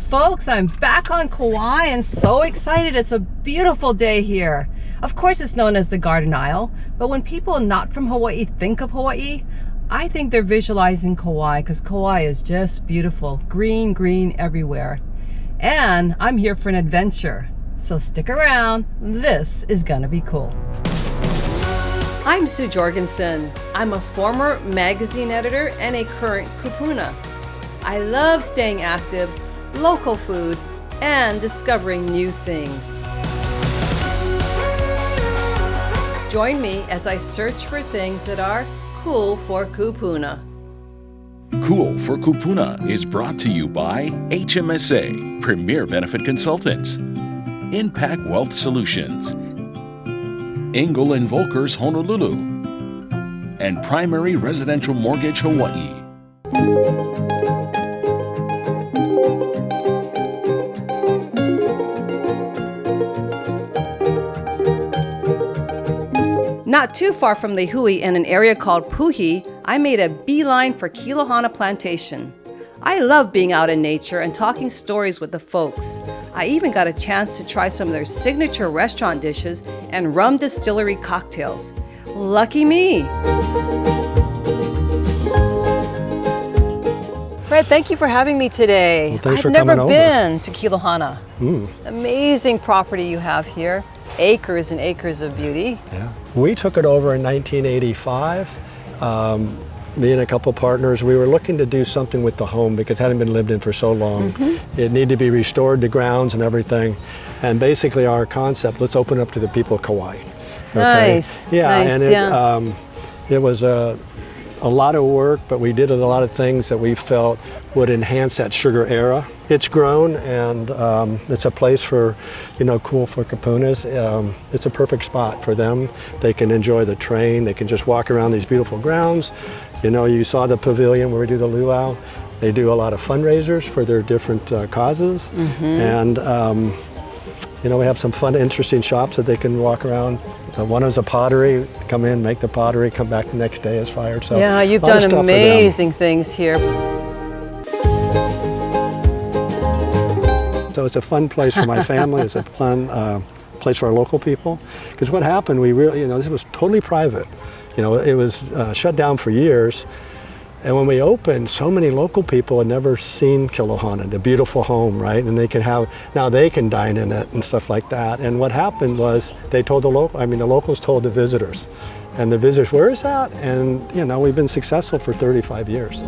folks, I'm back on Kauai and so excited. It's a beautiful day here. Of course it's known as the Garden Isle, but when people not from Hawaii think of Hawaii, I think they're visualizing Kauai because Kauai is just beautiful. Green, green everywhere. And I'm here for an adventure. So stick around, this is gonna be cool. I'm Sue Jorgensen. I'm a former magazine editor and a current Kūpuna. I love staying active, local food, and discovering new things. Join me as I search for things that are cool for Kūpuna. Cool for Kūpuna is brought to you by HMSA, Premier Benefit Consultants, Impact Wealth Solutions, Engel & Volkers Honolulu, and Primary Residential Mortgage Hawaii. Not too far from Lehui in an area called Puhi, I made a beeline for Kilohana Plantation. I love being out in nature and talking stories with the folks. I even got a chance to try some of their signature restaurant dishes and rum distillery cocktails. Lucky me! Fred, thank you for having me today. Well, thanks I've for never coming over. been to Kilohana. Amazing property you have here. Acres and acres of beauty. Yeah. We took it over in 1985. Me and a couple partners, we were looking to do something with the home because it hadn't been lived in for so long. It needed to be restored, the grounds and everything. And basically our concept, let's open up to the people of Kauai. Okay? Nice. Yeah, nice. and it was a lot of work, but we did a lot of things that we felt would enhance that sugar era. It's grown and it's a place for, cool for Kūpunas. It's a perfect spot for them. They can enjoy the train. They can just walk around these beautiful grounds. You saw the pavilion where we do the luau. They do a lot of fundraisers for their different causes. And we have some fun, interesting shops that they can walk around. One is a pottery, come in, make the pottery, come back the next day as fired. So yeah, you've done amazing things here. So it's a fun place for my family. It's a fun place for our local people. Because what happened, we really, this was totally private. It was shut down for years. And when we opened, so many local people had never seen Kilohana, the beautiful home, right? And now they can dine in it and stuff like that. And what happened was they told the locals told the visitors. And the visitors, where is that? And, we've been successful for 35 years.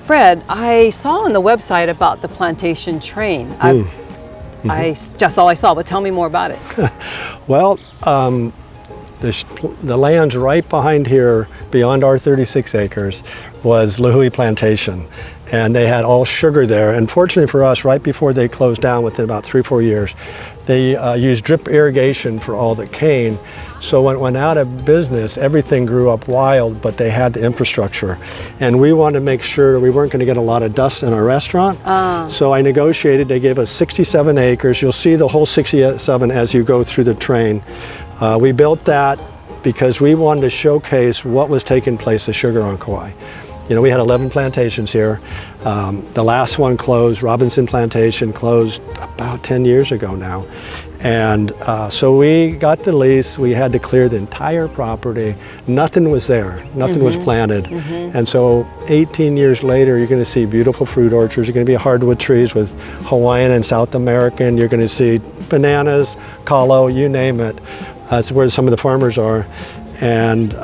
Fred, I saw on the website about the plantation train. That's all I saw, but tell me more about it. Well, the lands right behind here, beyond our 36 acres, was Lehui Plantation. And they had all sugar there. And fortunately for us, right before they closed down, within about 3 or 4 years, they used drip irrigation for all the cane. So when it went out of business, everything grew up wild, but they had the infrastructure. And we wanted to make sure that we weren't going to get a lot of dust in our restaurant. So I negotiated, they gave us 67 acres. You'll see the whole 67 as you go through the train. We built that because we wanted to showcase what was taking place with sugar on Kauai. We had 11 plantations here. The last one closed, Robinson Plantation, closed about 10 years ago now. And so we got the lease, we had to clear the entire property. Nothing was there, nothing was planted. And so 18 years later, you're gonna see beautiful fruit orchards, you're gonna be hardwood trees with Hawaiian and South American, you're gonna see bananas, kalo, you name it. That's where some of the farmers are. And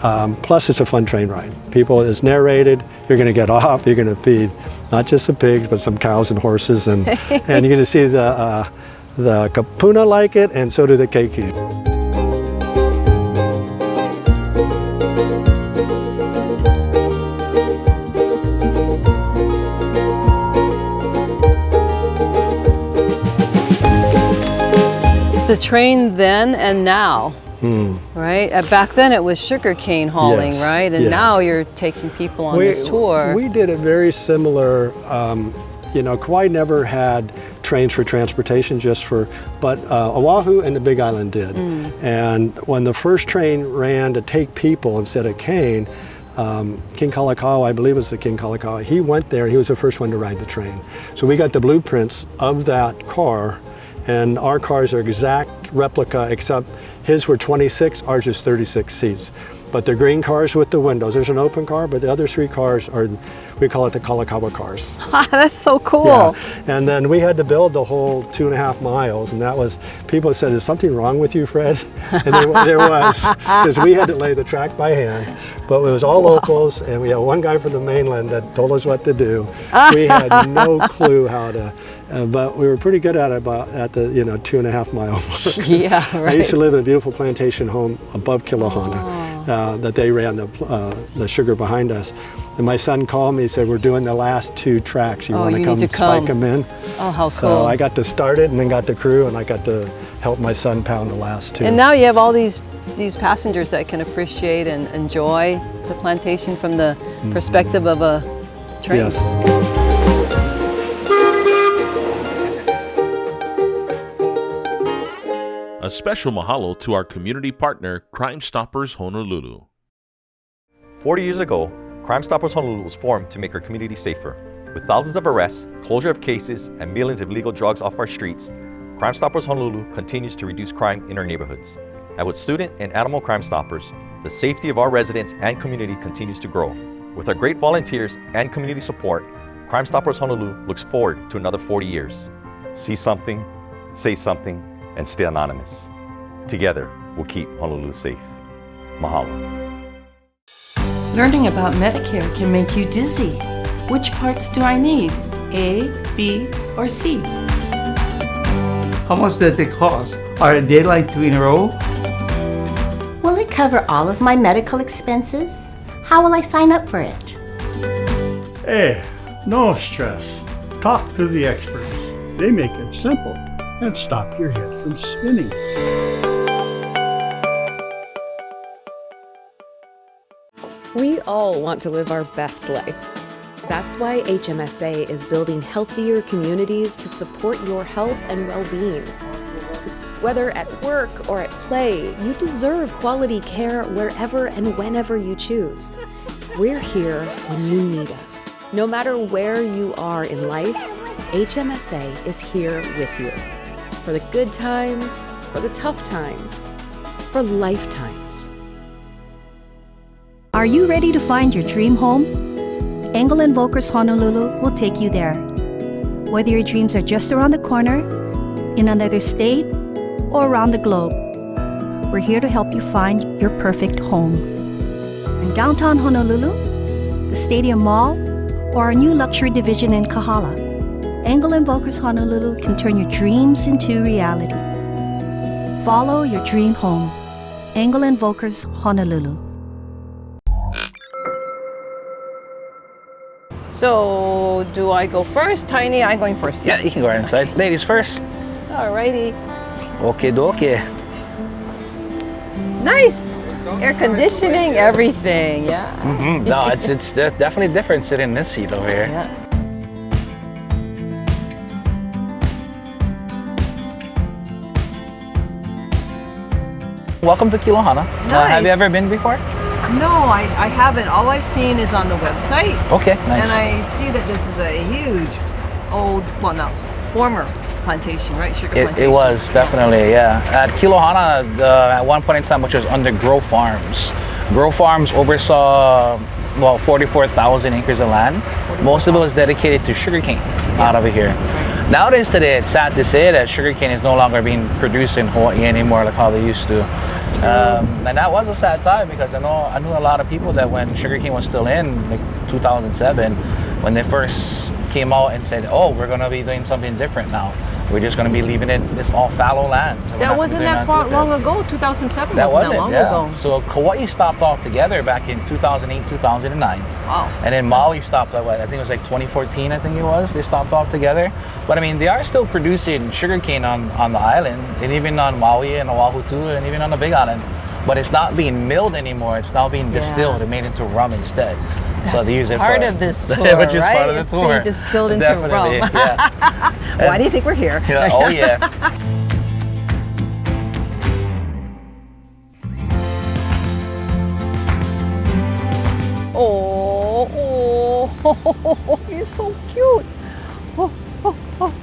plus it's a fun train ride. It's narrated, you're gonna get off, you're gonna feed not just the pigs, but some cows and horses, and you're gonna see the Kūpuna like it, and so do the keiki. The train then and now, right? Back then it was sugar cane hauling, Yes, right? And yeah. now you're taking people on this tour. We did a very similar, Kauai never had trains for transportation but Oahu and the Big Island did. And when the first train ran to take people instead of cane, King Kalakaua, I believe it was the King Kalakaua, he went there, he was the first one to ride the train. So we got the blueprints of that car, and our cars are exact replica, except his were 26, ours is 36 seats. But the green cars with the windows, there's an open car, but the other 3 cars are, we call it the Kalakaua cars. That's so cool. Yeah. And then we had to build the whole 2.5 miles, and that was, people said, is something wrong with you, Fred? And there was, because we had to lay the track by hand, but it was all locals, and we had one guy from the mainland that told us what to do. We had no clue how to, but we were pretty good at it at the 2.5 mile mark. Yeah, right. I used to live in a beautiful plantation home above Kilohana. That they ran the sugar behind us. And my son called me, said, we're doing the last 2 tracks. You want to come spike them in? Oh, how cool. So I got to start it and then got the crew, and I got to help my son pound the last 2. And now you have all these passengers that can appreciate and enjoy the plantation from the perspective of a train. Yes. A special mahalo to our community partner, Crime Stoppers Honolulu. 40 years ago, Crime Stoppers Honolulu was formed to make our community safer. With thousands of arrests, closure of cases, and millions of illegal drugs off our streets, Crime Stoppers Honolulu continues to reduce crime in our neighborhoods. And with student and animal Crime Stoppers, the safety of our residents and community continues to grow. With our great volunteers and community support, Crime Stoppers Honolulu looks forward to another 40 years. See something, say something, and stay anonymous. Together, we'll keep Honolulu safe. Mahalo. Learning about Medicare can make you dizzy. Which parts do I need? A, B, or C? How much does it cost? Are they like 2 in a row? Will it cover all of my medical expenses? How will I sign up for it? Hey, no stress. Talk to the experts. They make it simple and stop your head from spinning. We all want to live our best life. That's why HMSA is building healthier communities to support your health and well-being. Whether at work or at play, you deserve quality care wherever and whenever you choose. We're here when you need us. No matter where you are in life, HMSA is here with you. For the good times, for the tough times, for lifetimes. Are you ready to find your dream home? Engel & Volkers Honolulu will take you there. Whether your dreams are just around the corner, in another state, or around the globe, we're here to help you find your perfect home. In downtown Honolulu, the Stadium Mall, or our new luxury division in Kahala, Engel & Volkers Honolulu can turn your dreams into reality. Follow your dream home. Engel & Volkers Honolulu. So, do I go first, Tiny? I'm going first. Yeah, you can go right inside. Ladies first. Alrighty. Okay, dokie. Nice. Air conditioning, everything. Yeah. Mm-hmm. No, it's definitely different sitting in this seat over here. Yeah. Welcome to Kilohana. Nice. Have you ever been before? No, I haven't. All I've seen is on the website. Okay, nice. And I see that this is a huge old, well, no, former plantation, right? Sugar plantation. It was, definitely, yeah. At Kilohana, at one point in time, which was under Grow Farms. Grow Farms oversaw, well, 44,000 acres of land. Most of it was dedicated to sugarcane out over here. Nowadays today, it's sad to say that sugarcane is no longer being produced in Hawaii anymore like how they used to. And that was a sad time because I knew a lot of people that when sugarcane was still in, like 2007, when they first came out and said, oh, we're going to be doing something different now. We're just going to be leaving it this all fallow land. So that wasn't that far long ago. 2007 that wasn't that long ago. So Kauai stopped off together back in 2008, 2009. Wow. And then Maui stopped, I think it was like 2014, I think it was. They stopped off together. But I mean, they are still producing sugarcane on the island, and even on Maui and Oahu too, and even on the Big Island. But it's not being milled anymore. It's now being distilled and made into rum instead. That's so they use it part for of this tour, which is right? part of the it's tour. Being distilled into Definitely, rum. Yeah. Why do you think we're here? Yeah, oh yeah. Oh, he's so cute. Oh, oh, oh.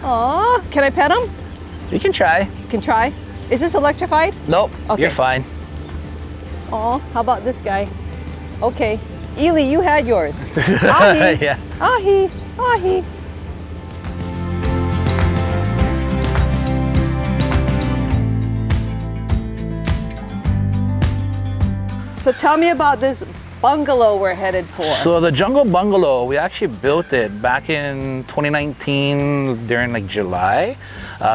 Aw, can I pet him? You can try. You can try. Is this electrified? Nope, Okay. you're fine. Oh, how about this guy? Okay. Ely, you had yours. Ahi. Yeah. Ahi. Ahi. So tell me about this bungalow we're headed for. So the Jungle Bungalow, we actually built it back in 2019 during like July.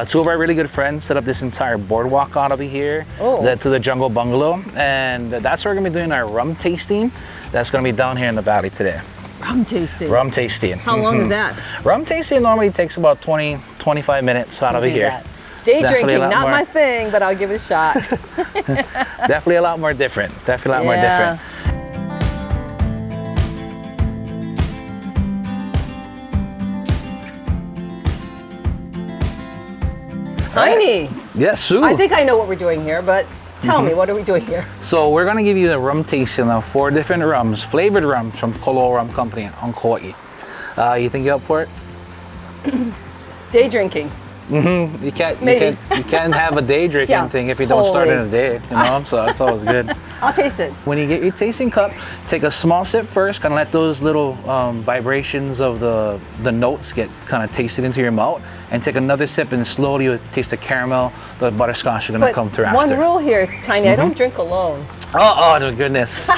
Two of our really good friends set up this entire boardwalk out over here led to the Jungle Bungalow. And that's where we're gonna be doing our rum tasting. That's gonna be down here in the valley today. Rum tasting. Rum tasting. How long is that? Rum tasting normally takes about 20, 25 minutes out over here. Day Definitely drinking, not more, my thing, but I'll give it a shot. Definitely a lot more different. Definitely a lot more different. Tiny. Yes, Sue. I think I know what we're doing here, but tell me, what are we doing here? So we're gonna give you a rum tasting of 4 different rums, flavored rums from Kolo Rum Company on Kauai. You think you're up for it? Day drinking. You can't have a day drinking thing if you don't start in a day, you know. So it's always good. I'll taste it. When you get your tasting cup, take a small sip first, kind of let those little vibrations of the notes get kind of tasted into your mouth, and take another sip and slowly you'll taste the caramel, the butterscotch are gonna come through after. One rule here, Tiny, I don't drink alone. Oh goodness.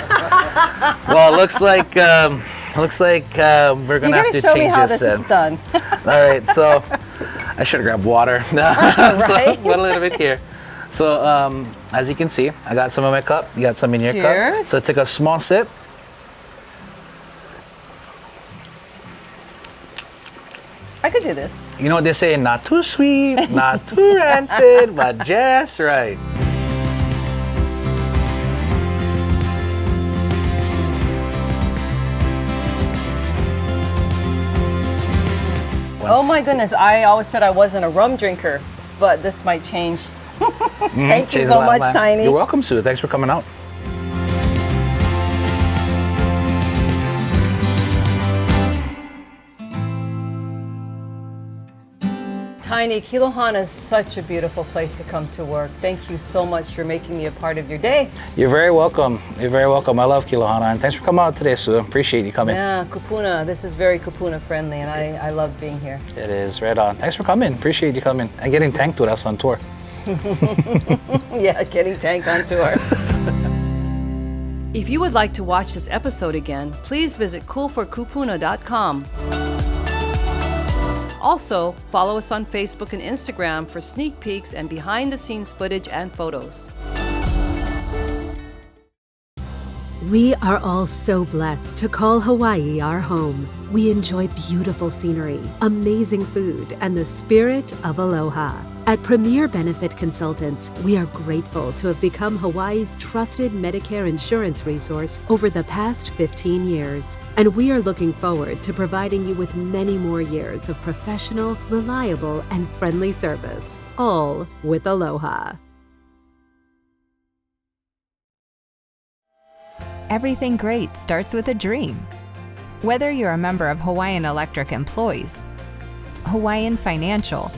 Well, looks like we're gonna have to show me change how this this is done. All right, so I should have grabbed water. Right? So, put a little bit here. So as you can see, I got some in my cup. You got some in your cup. So take a small sip. I could do this. You know what they say? Not too sweet, not too rancid, but just right. Oh my goodness, I always said I wasn't a rum drinker, but this might change. Thank you so much, Tiny. You're welcome, Sue. Thanks for coming out. Tiny, Kilohana is such a beautiful place to come to work. Thank you so much for making me a part of your day. You're very welcome. You're very welcome. I love Kilohana, and thanks for coming out today, Sue. Appreciate you coming. Yeah, Kūpuna. This is very Kūpuna friendly, and I love being here. It is, right on. Thanks for coming. Appreciate you coming and getting tanked with us on tour. Yeah, getting tanked on tour. If you would like to watch this episode again, please visit coolforkupuna.com. Also, follow us on Facebook and Instagram for sneak peeks and behind-the-scenes footage and photos. We are all so blessed to call Hawaii our home. We enjoy beautiful scenery, amazing food, and the spirit of aloha. At Premier Benefit Consultants, we are grateful to have become Hawaii's trusted Medicare insurance resource over the past 15 years. And we are looking forward to providing you with many more years of professional, reliable, and friendly service, all with aloha. Everything great starts with a dream. Whether you're a member of Hawaiian Electric Employees, Hawaiian Financial,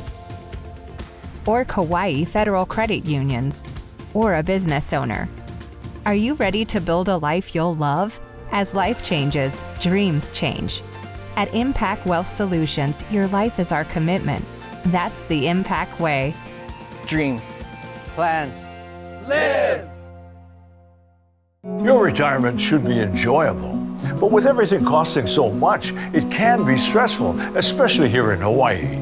or Kauai Federal Credit Unions, or a business owner, are you ready to build a life you'll love? As life changes, dreams change. At Impact Wealth Solutions, your life is our commitment. That's the Impact way. Dream. Plan. Live! Your retirement should be enjoyable, but with everything costing so much, it can be stressful, especially here in Hawaii.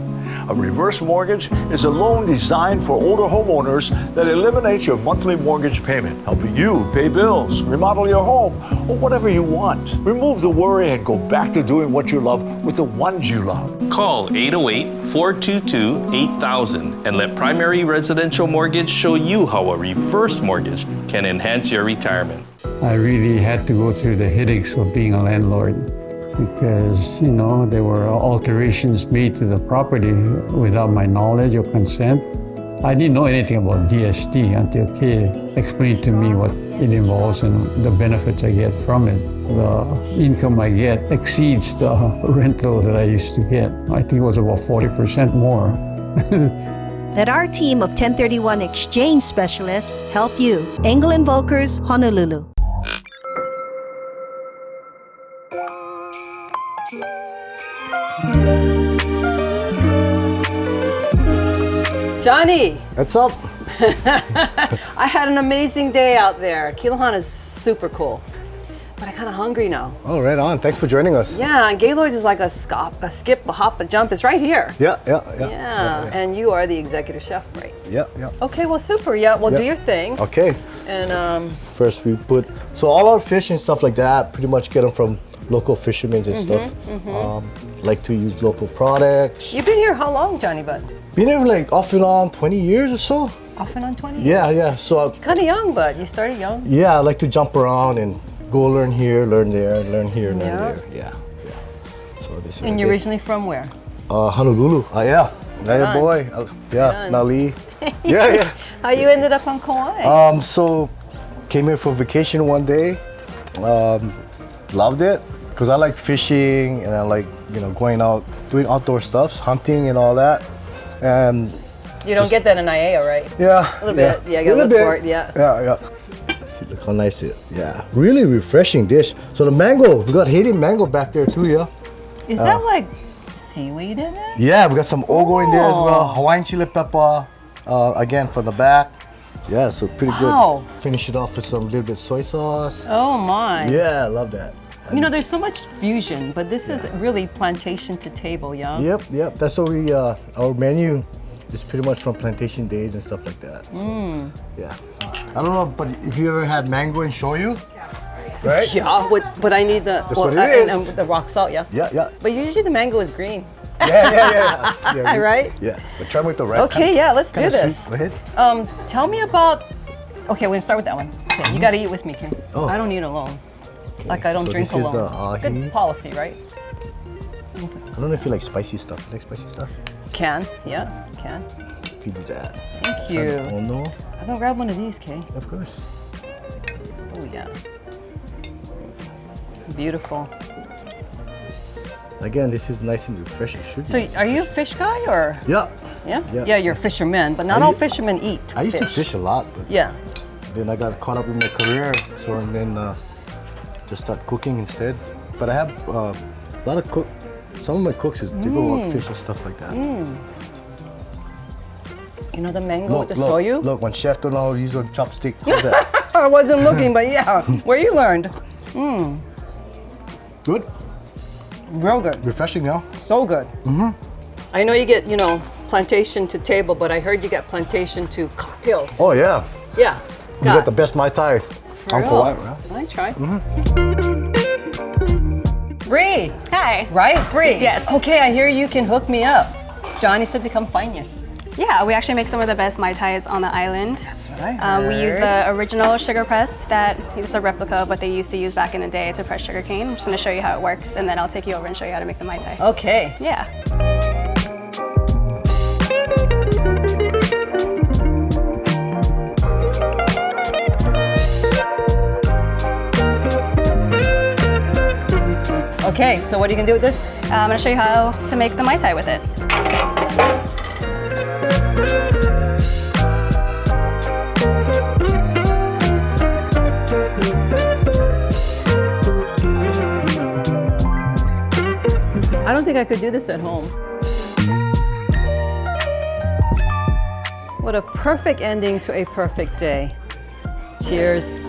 A reverse mortgage is a loan designed for older homeowners that eliminates your monthly mortgage payment, helping you pay bills, remodel your home, or whatever you want. Remove the worry and go back to doing what you love with the ones you love. Call 808-422-8000 and let Primary Residential Mortgage show you how a reverse mortgage can enhance your retirement. I really had to go through the headaches of being a landlord, because, there were alterations made to the property without my knowledge or consent. I didn't know anything about DST until Kay explained to me what it involves and the benefits I get from it. The income I get exceeds the rental that I used to get. I think it was about 40% more. Let our team of 1031 exchange specialists help you. Engel & Volkers, Honolulu. Johnny! What's up? I had an amazing day out there. Kilohana is super cool, but I'm kind of hungry now. Oh, right on. Thanks for joining us. Yeah, and Gaylord's is like a skip, a hop, a jump. It's right here. Yeah. And you are the executive chef, right? Yeah. Okay, well, super. Yeah, well, do your thing. Okay. And first we put, so all our fish and stuff like that, pretty much get them from local fishermen and stuff. Like to use local products. You've been here how long, Johnny Bud? Been here like off and on 20 years or so. Off and on 20 years? Yeah. So you're kind of young, Bud. You started young. Yeah, I like to jump around and go learn here, learn there, learn here, learn there. Yeah. So this. And you're originally from where? Honolulu. Yeah. Boy. Nali. Yeah. How you ended up on Kauai? So came here for vacation one day. Loved it because I like fishing and I like going out doing outdoor stuff, hunting and all that. And you don't get that in Aiea, right? Yeah. A little bit. Yeah, you gotta look for it. Yeah. See, look how nice it is. Yeah. Really refreshing dish. So the mango, we got Haitian mango back there too, yeah. Is that like seaweed in it? Yeah, we got some ogo in there as well. Hawaiian chili pepper, again for the back. Yeah, so pretty good. Finish it off with some little bit soy sauce. Oh my. Yeah, I love that. There's so much fusion, but this is really plantation to table, yeah? Yep. That's what we, our menu is pretty much from plantation days and stuff like that. So, yeah. I don't know, but if you ever had mango and shoyu, right? Yeah, but I need the, That's what it is. And the rock salt, yeah? Yeah. But usually the mango is green. Yeah. Right? Yeah, but try with the red. Okay, yeah, let's do this. Go ahead. Tell me about, okay, we're gonna start with that one. Okay, you gotta eat with me, Kim. I don't eat alone. Okay. Like I don't drink alone. It's good policy, right? I don't know if you like spicy stuff. You like spicy stuff? Can. Feed you that. Thank you. Oh no. I'm gonna grab one of these, Kay. Of course. Oh yeah. Beautiful. Again, this is nice and refreshing. So, are you a fish guy or? Yeah. Yeah, you're a fisherman, but not all fishermen eat. I used to fish a lot, but then I got caught up in my career, so and then just start cooking instead. But I have a lot of some of my cooks they go out fish and stuff like that. The mango with the soyu? Look, when chef don't know how to use a chopstick. How's that? I wasn't looking, but yeah, where you learned. Good. Real good. Refreshing now. So good. I know you get, plantation to table, but I heard you get plantation to cocktails. Oh yeah. Yeah. You got the best Mai Tai. On Kauai, I try. Bree. Hi. Right, Bree? Yes. Okay, I hear you can hook me up. Johnny said to come find you. Yeah, we actually make some of the best Mai Tais on the island. That's what I heard. We use the original sugar press it's a replica of what they used to use back in the day to press sugar cane. I'm just gonna show you how it works and then I'll take you over and show you how to make the Mai Tai. Okay. Yeah. Okay, so what are you gonna do with this? I'm gonna show you how to make the Mai Tai with it. I don't think I could do this at home. What a perfect ending to a perfect day. Cheers.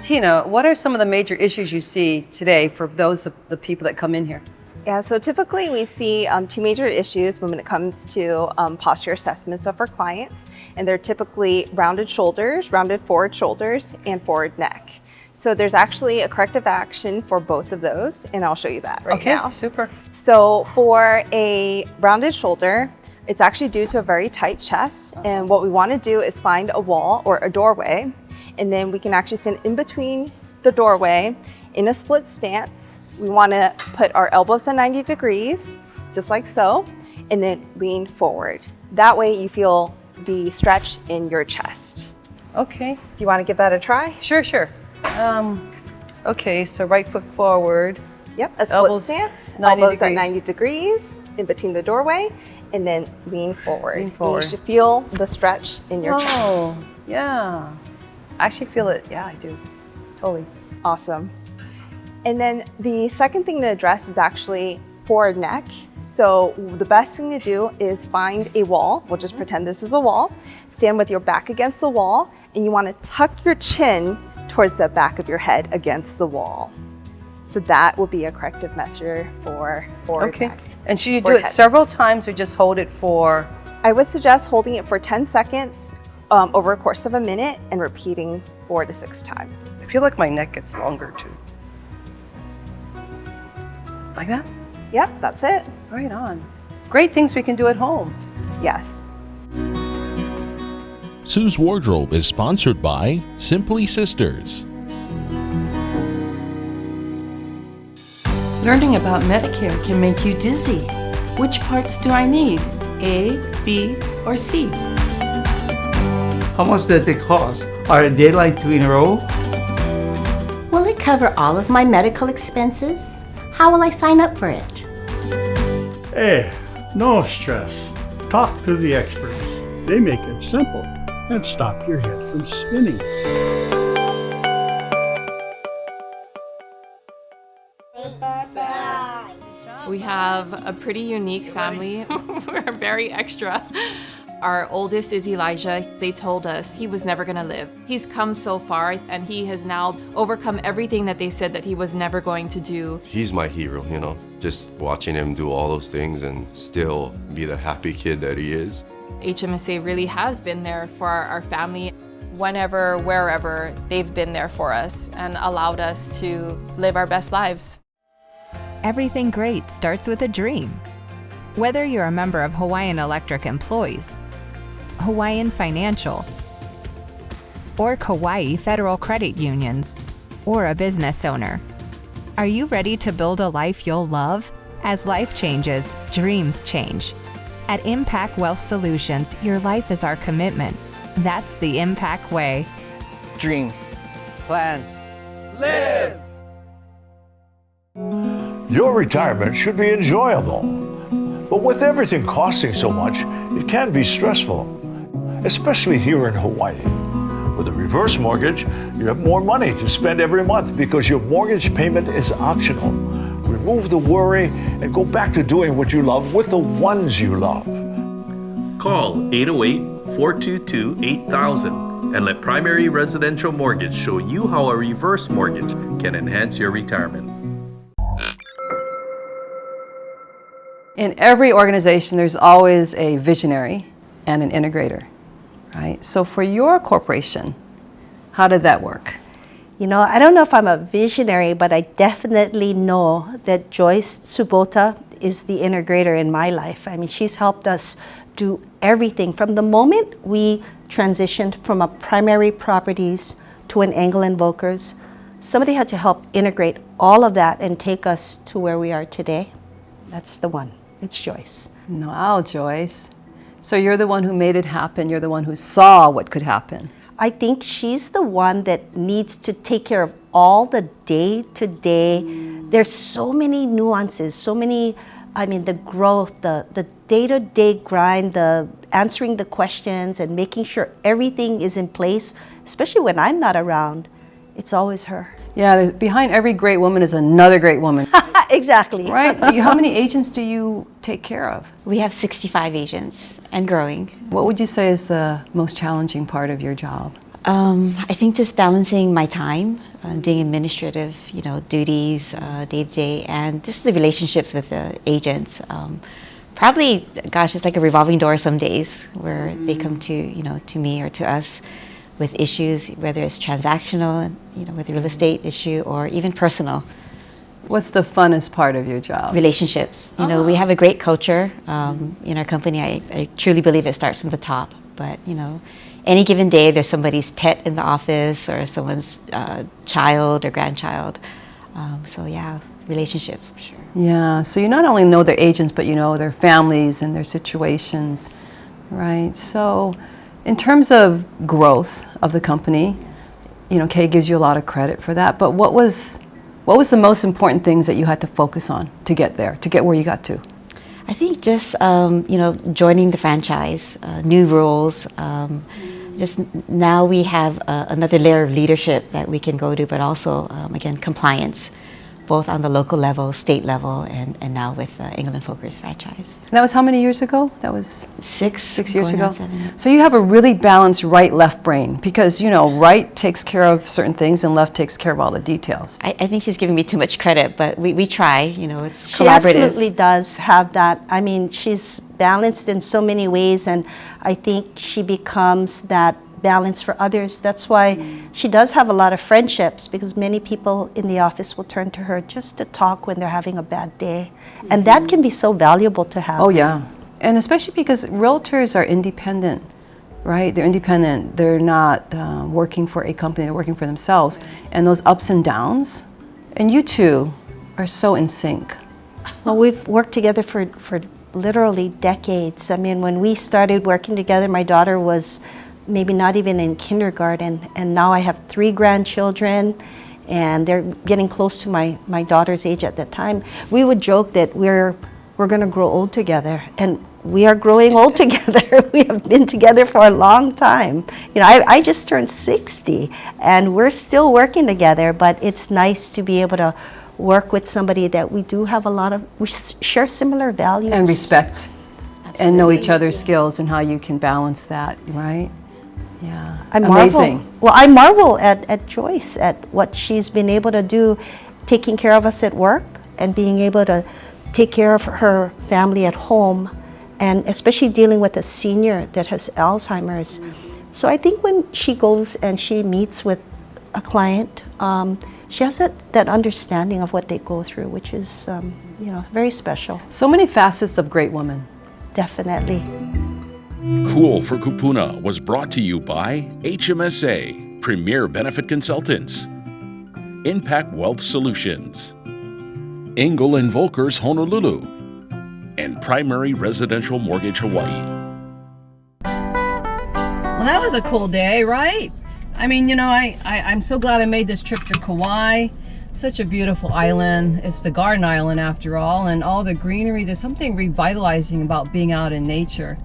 Tina, what are some of the major issues you see today for those of the people that come in here? Yeah, so typically we see two major issues when it comes to posture assessments of our clients, and they're typically rounded shoulders, rounded forward shoulders, and forward neck. So there's actually a corrective action for both of those, and I'll show you that right now. Okay, super. So for a rounded shoulder, it's actually due to a very tight chest, and what we want to do is find a wall or a doorway, and then we can actually sit in between the doorway in a split stance. We want to put our elbows at 90 degrees, just like so, and then lean forward. That way you feel the stretch in your chest. Okay. Do you want to give that a try? Sure. Okay, so right foot forward. Yep, a split Elbows stance, 90 elbows at degrees. 90 degrees in between the doorway, and then lean forward. Lean forward. And you should feel the stretch in your chest. Oh, yeah. I actually feel it. Yeah, I do. Totally. Awesome. And then the second thing to address is actually forward neck. So the best thing to do is find a wall. We'll just pretend this is a wall. Stand with your back against the wall, and you want to tuck your chin towards the back of your head against the wall. So that will be a corrective measure for forward neck. And should you do Forward it head. several times or just hold it for? I would suggest holding it for 10 seconds over a course of a minute and repeating 4 to 6 times. I feel like my neck gets longer too. Like that? Yep, that's it. Right on. Great things we can do at home. Yes. Sue's Wardrobe is sponsored by Simply Sisters. Learning about Medicare can make you dizzy. Which parts do I need? A, B, or C? How much does it cost? Are they like to enroll? Will it cover all of my medical expenses? How will I sign up for it? Hey, no stress. Talk to the experts. They make it simple and stop your head from spinning. We have a pretty unique family. We're very extra. Our oldest is Elijah. They told us he was never gonna live. He's come so far and he has now overcome everything that they said that he was never going to do. He's my hero, you know, just watching him do all those things and still be the happy kid that he is. HMSA really has been there for our family. Whenever, wherever, they've been there for us and allowed us to live our best lives. Everything great starts with a dream. Whether you're a member of Hawaiian Electric employees, Hawaiian Financial, or Kauai Federal Credit Unions, or a business owner, are you ready to build a life you'll love? As life changes, dreams change. At Impact Wealth Solutions, your life is our commitment. That's the Impact way. Dream. Plan. Live! Your retirement should be enjoyable. But with everything costing so much, it can be stressful, especially here in Hawaii. With a reverse mortgage, you have more money to spend every month because your mortgage payment is optional. Remove the worry and go back to doing what you love with the ones you love. Call 808-422-8000 and let Primary Residential Mortgage show you how a reverse mortgage can enhance your retirement. In every organization, there's always a visionary and an integrator, right? So for your corporation, how did that work? You know, I don't know if I'm a visionary, but I definitely know that Joyce Tsubota is the integrator in my life. I mean, she's helped us do everything from the moment we transitioned from a primary properties to an Angle Invokers. Somebody had to help integrate all of that and take us to where we are today. That's the one. It's Joyce. Wow, Joyce. So you're the one who made it happen. You're the one who saw what could happen. I think she's the one that needs to take care of all the day-to-day. There's so many nuances, so many, the growth, the day-to-day grind, the answering the questions and making sure everything is in place, especially when I'm not around. It's always her. Yeah, behind every great woman is another great woman. Exactly. Right? How many agents do you take care of? We have 65 agents and growing. What would you say is the most challenging part of your job? I think just balancing my time, doing administrative, duties day to day, and just the relationships with the agents. Probably, gosh, it's like a revolving door some days where they come to, to me or to us with issues, whether it's transactional, with a real estate issue or even personal. What's the funnest part of your job? Relationships. We have a great culture in our company. I truly believe it starts from the top. But, any given day there's somebody's pet in the office or someone's child or grandchild. So yeah, relationship for sure. Yeah, so you not only know their agents, but you know their families and their situations, right? So in terms of growth of the company, you know, Kay gives you a lot of credit for that, but what was the most important things that you had to focus on to get there, to get where you got to? I think just, you know, joining the franchise, new rules, just now we have another layer of leadership that we can go to, but also, again, compliance, both on the local level, state level, and now with England Folkers franchise. And that was how many years ago? That was six years going ago. on 7. So you have a really balanced right-left brain because, you know, right takes care of certain things and left takes care of all the details. I think she's giving me too much credit, but we try, you know, it's She collaborative. absolutely does have that. I mean, she's balanced in so many ways, and I think she becomes that balance for others. That's why she does have a lot of friendships, because many people in the office will turn to her just to talk when they're having a bad day. And that can be so valuable to have. Oh yeah, and especially because realtors are independent, right? They're independent. They're not working for a company, they're working for themselves. And those ups and downs, and you two are so in sync. Well, we've worked together for literally decades. I mean, when we started working together, my daughter was maybe not even in kindergarten, and now I have 3 grandchildren, and they're getting close to my daughter's age at that time. We would joke that we're going to grow old together, and we are growing old together. We have been together for a long time. You know, I just turned 60, and we're still working together, but it's nice to be able to work with somebody that we do have we share similar values. And respect. And know each other's skills and how you can balance that, right? Yeah, amazing. I marvel at Joyce, at what she's been able to do, taking care of us at work and being able to take care of her family at home, and especially dealing with a senior that has Alzheimer's. So I think when she goes and she meets with a client, she has that understanding of what they go through, which is, you know, very special. So many facets of great women. Definitely. Cool for Kūpuna was brought to you by HMSA, Premier Benefit Consultants, Impact Wealth Solutions, Engel & Volkers Honolulu, and Primary Residential Mortgage Hawaii. Well, that was a cool day, right? I mean, you know, I'm so glad I made this trip to Kauai. Such a beautiful island. It's the Garden Island after all, and all the greenery. There's something revitalizing about being out in nature.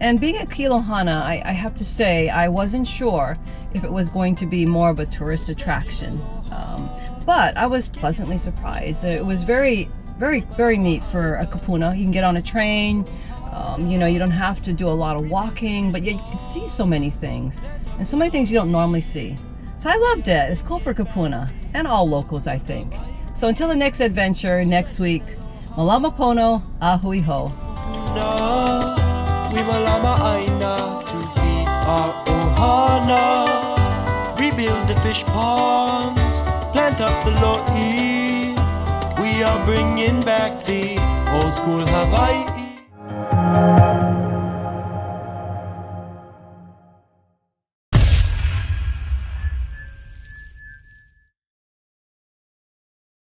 And being at Kilohana, I have to say, I wasn't sure if it was going to be more of a tourist attraction. But I was pleasantly surprised. It was very, very, very neat for a Kūpuna. You can get on a train. You know, you don't have to do a lot of walking, but yet you can see so many things. And so many things you don't normally see. So I loved it. It's cool for Kūpuna and all locals, I think. So until the next adventure next week, malama pono, ahui ho. We malama aina to feed our ohana. Rebuild the fish ponds, plant up the lo'i. We are bringing back the old school Hawaii.